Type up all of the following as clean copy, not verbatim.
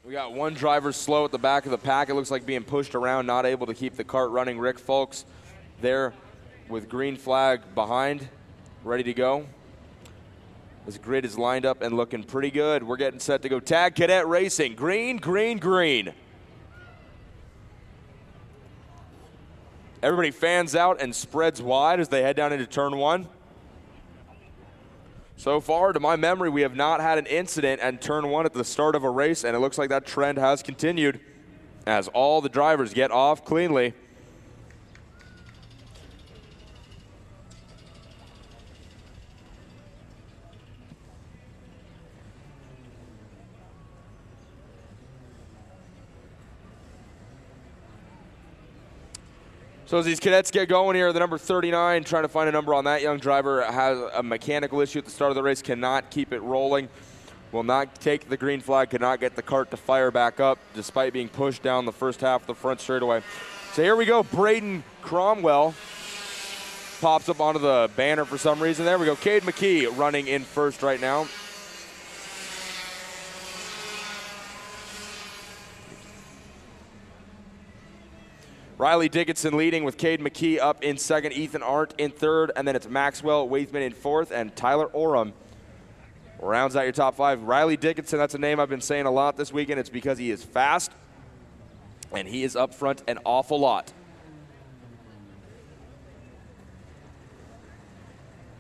We got one driver slow at the back of the pack. It looks like being pushed around, not able to keep the cart running. Rick Folks there with green flag behind, ready to go. This grid is lined up and looking pretty good. We're getting set to go tag Cadet Racing. Green, green, green. Everybody fans out and spreads wide as they head down into turn one. So far, to my memory, we have not had an incident at turn one at the start of a race, and it looks like that trend has continued as all the drivers get off cleanly. So as these cadets get going here, the number 39, trying to find a number on that young driver, has a mechanical issue at the start of the race, cannot keep it rolling, will not take the green flag, cannot get the cart to fire back up, despite being pushed down the first half of the front straightaway. So here we go, Braden Cromwell pops up onto the banner for some reason. There we go, Cade McKee running in first right now. Riley Dickinson leading with Cade McKee up in second, Ethan Arndt in third, and then it's Maxwell Waithman in fourth, and Tyler Oram rounds out your top five. Riley Dickinson, that's a name I've been saying a lot this weekend. It's because he is fast, and he is up front an awful lot.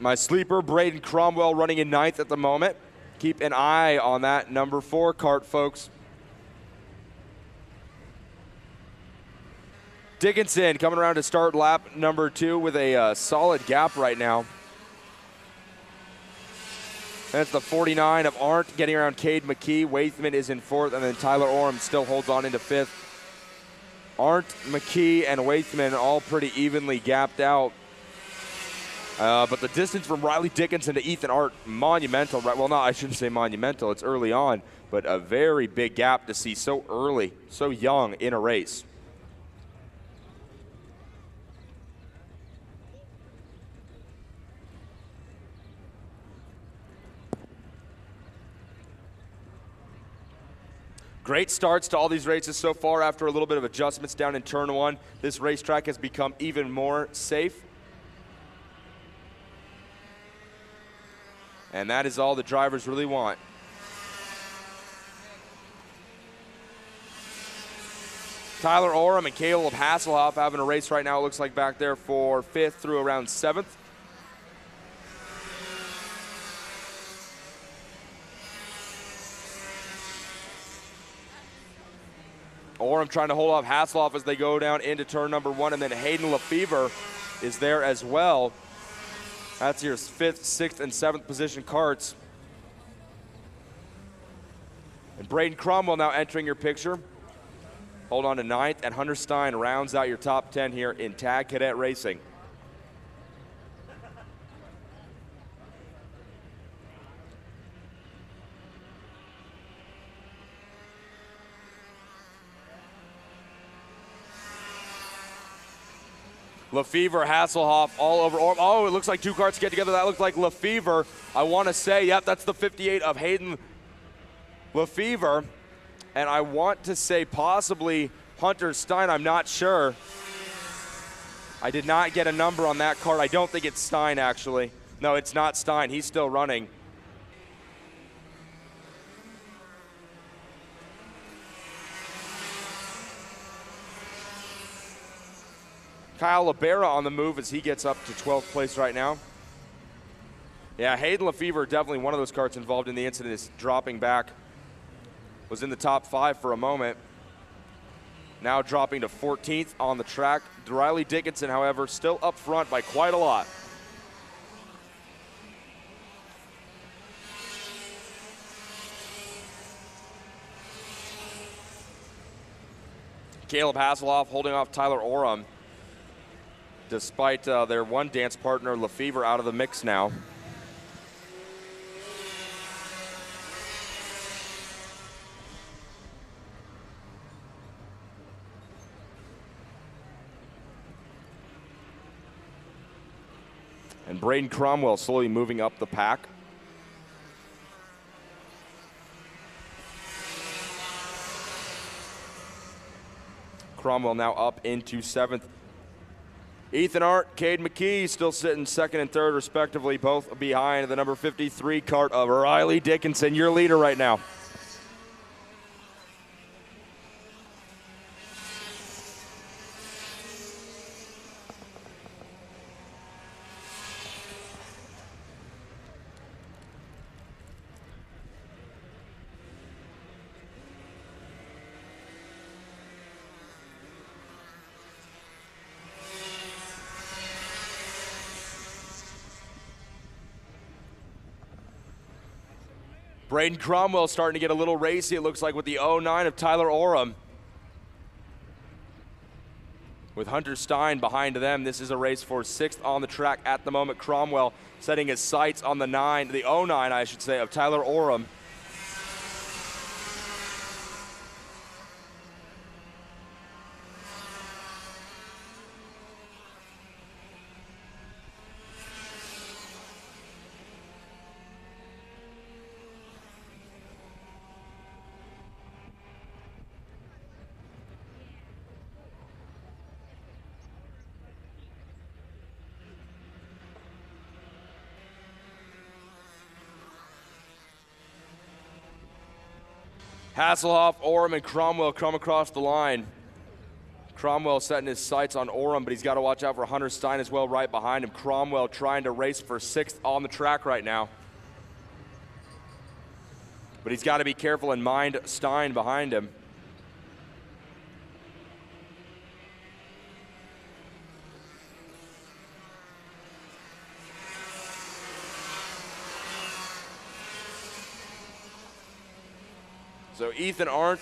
My sleeper, Braden Cromwell, running in ninth at the moment. Keep an eye on that number 4 cart, folks. Dickinson coming around to start lap number 2 with a solid gap right now. That's the 49 of Arndt getting around Cade McKee. Waithman is in fourth, and then Tyler Oram still holds on into fifth. Arndt, McKee, and Waithman all pretty evenly gapped out. But the distance from Riley Dickinson to Ethan Arndt, monumental. Well, no, I shouldn't say monumental. It's early on, but a very big gap to see so early, so young in a race. Great starts to all these races so far after a little bit of adjustments down in turn 1. This racetrack has become even more safe. And that is all the drivers really want. Tyler Oram and Caleb Hasselhoff having a race right now, it looks like back there for 5th through around 7th. Oram trying to hold off Hasselhoff as they go down into turn number 1, and then Hayden Lefevre is there as well. That's your 5th, 6th, and 7th position carts. And Braden Cromwell now entering your picture. Hold on to 9th, and Hunter Stein rounds out your top 10 here in Tag Cadet Racing. Lefevre, Hasselhoff, all over. Oh, it looks like 2 carts get together. That looks like Lefevre. I want to say, yep, that's the 58 of Hayden Lefevre. And I want to say possibly Hunter Stein. I'm not sure. I did not get a number on that cart. I don't think it's Stein, actually. No, it's not Stein. He's still running. Kyle Libera on the move as he gets up to 12th place right now. Yeah, Hayden Lefevre, definitely one of those carts involved in the incident, is dropping back. Was in the top 5 for a moment. Now dropping to 14th on the track. Riley Dickinson, however, still up front by quite a lot. Caleb Hasselhoff holding off Tyler Oram, despite their one dance partner, Lefevre, out of the mix now. And Braden Cromwell slowly moving up the pack. Cromwell now up into 7th. Ethan Arndt, Cade McKee still sitting 2nd and 3rd respectively, both behind the number 53 cart of Riley Dickinson, your leader right now. Braden Cromwell starting to get a little racy, it looks like, with the 09 of Tyler Oram. With Hunter Stein behind them, this is a race for 6th on the track at the moment. Cromwell setting his sights on the 09, I should say, of Tyler Oram. Hasselhoff, Oram, and Cromwell come across the line. Cromwell setting his sights on Oram, but he's got to watch out for Hunter Stein as well right behind him. Cromwell trying to race for 6th on the track right now. But he's got to be careful and mind Stein behind him. So Ethan Arndt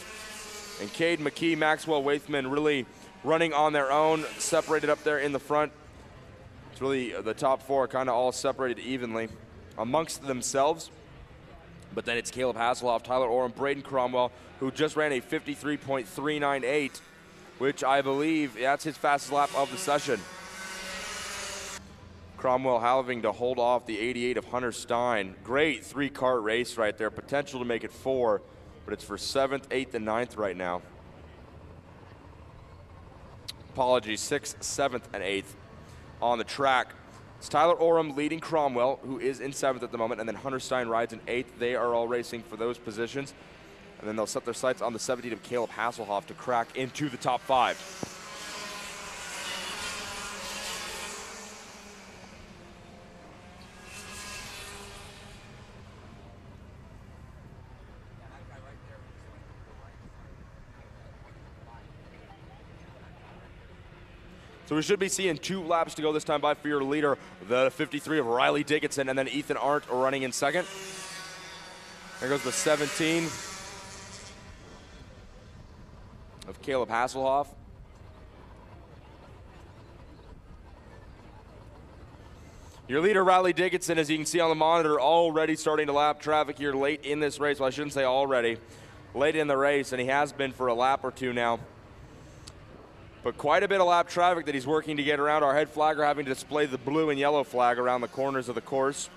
and Cade McKee, Maxwell Waithman really running on their own, separated up there in the front. It's really the top 4 kind of all separated evenly amongst themselves. But then it's Caleb Hasselhoff, Tyler Oram, Braden Cromwell, who just ran a 53.398, which I believe that's his fastest lap of the session. Cromwell having to hold off the 88 of Hunter Stein. Great 3-cart race right there, potential to make it 4. But it's for 7th, 8th, and 9th right now. Apologies, 6th, 7th, and 8th on the track. It's Tyler Oram leading Cromwell, who is in 7th at the moment, and then Hunter Stein rides in 8th. They are all racing for those positions. And then they'll set their sights on the 17 of Caleb Hasselhoff to crack into the top 5. So we should be seeing 2 laps to go this time by for your leader, the 53 of Riley Dickinson, and then Ethan Arndt running in 2nd. There goes the 17 of Caleb Hasselhoff. Your leader, Riley Dickinson, as you can see on the monitor, already starting to lap traffic here late in this race. Well, I shouldn't say already. Late in the race, and he has been for a lap or 2 now. But quite a bit of lap traffic that he's working to get around. Our head flagger having to display the blue and yellow flag around the corners of the course.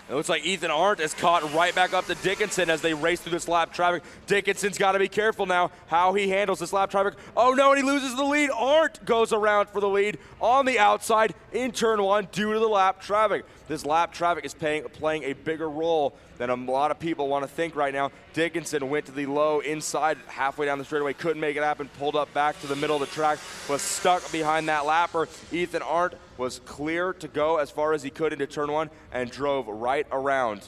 It looks like Ethan Arndt is caught right back up to Dickinson as they race through this lap traffic. Dickinson's got to be careful now how he handles this lap traffic. Oh no, and he loses the lead. Arndt goes around for the lead on the outside in turn 1 due to the lap traffic. This lap traffic is playing a bigger role than a lot of people want to think right now. Dickinson went to the low inside halfway down the straightaway, couldn't make it happen, pulled up back to the middle of the track, was stuck behind that lapper. Ethan Arndt was clear to go as far as he could into turn 1 and drove right around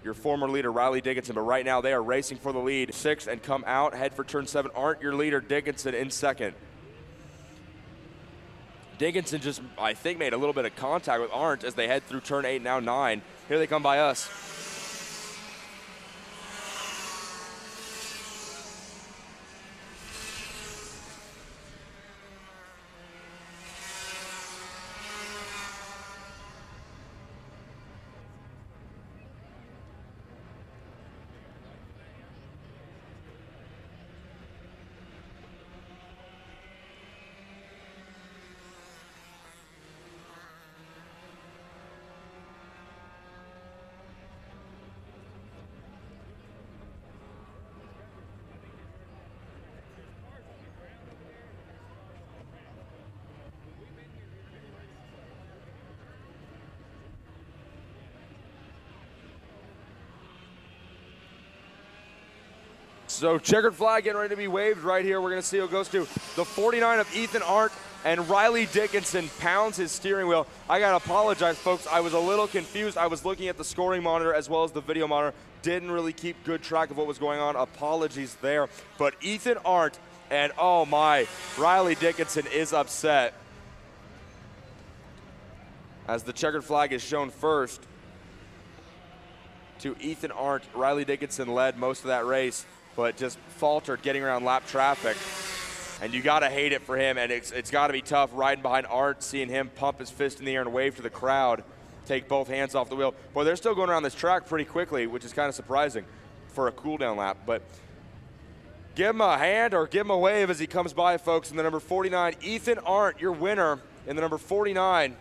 your former leader, Riley Dickinson. But right now they are racing for the lead. 6 and come out, head for turn 7. Arndt, your leader, Dickinson in 2nd. Dickinson just, I think, made a little bit of contact with Arndt as they head through turn 8, now 9. Here they come by us. So checkered flag getting ready to be waved right here. We're going to see who goes to the 49 of Ethan Arndt, and Riley Dickinson pounds his steering wheel. I got to apologize, folks. I was a little confused. I was looking at the scoring monitor as well as the video monitor. Didn't really keep good track of what was going on. Apologies there. But Ethan Arndt and, oh my, Riley Dickinson is upset as the checkered flag is shown first to Ethan Arndt. Riley Dickinson led most of that race, but just faltered getting around lap traffic. And you gotta hate it for him, and it's gotta be tough riding behind Arndt, seeing him pump his fist in the air and wave to the crowd, take both hands off the wheel. Boy, they're still going around this track pretty quickly, which is kind of surprising for a cool down lap. But give him a hand or give him a wave as he comes by, folks, in the number 49. Ethan Arndt, your winner in the number 49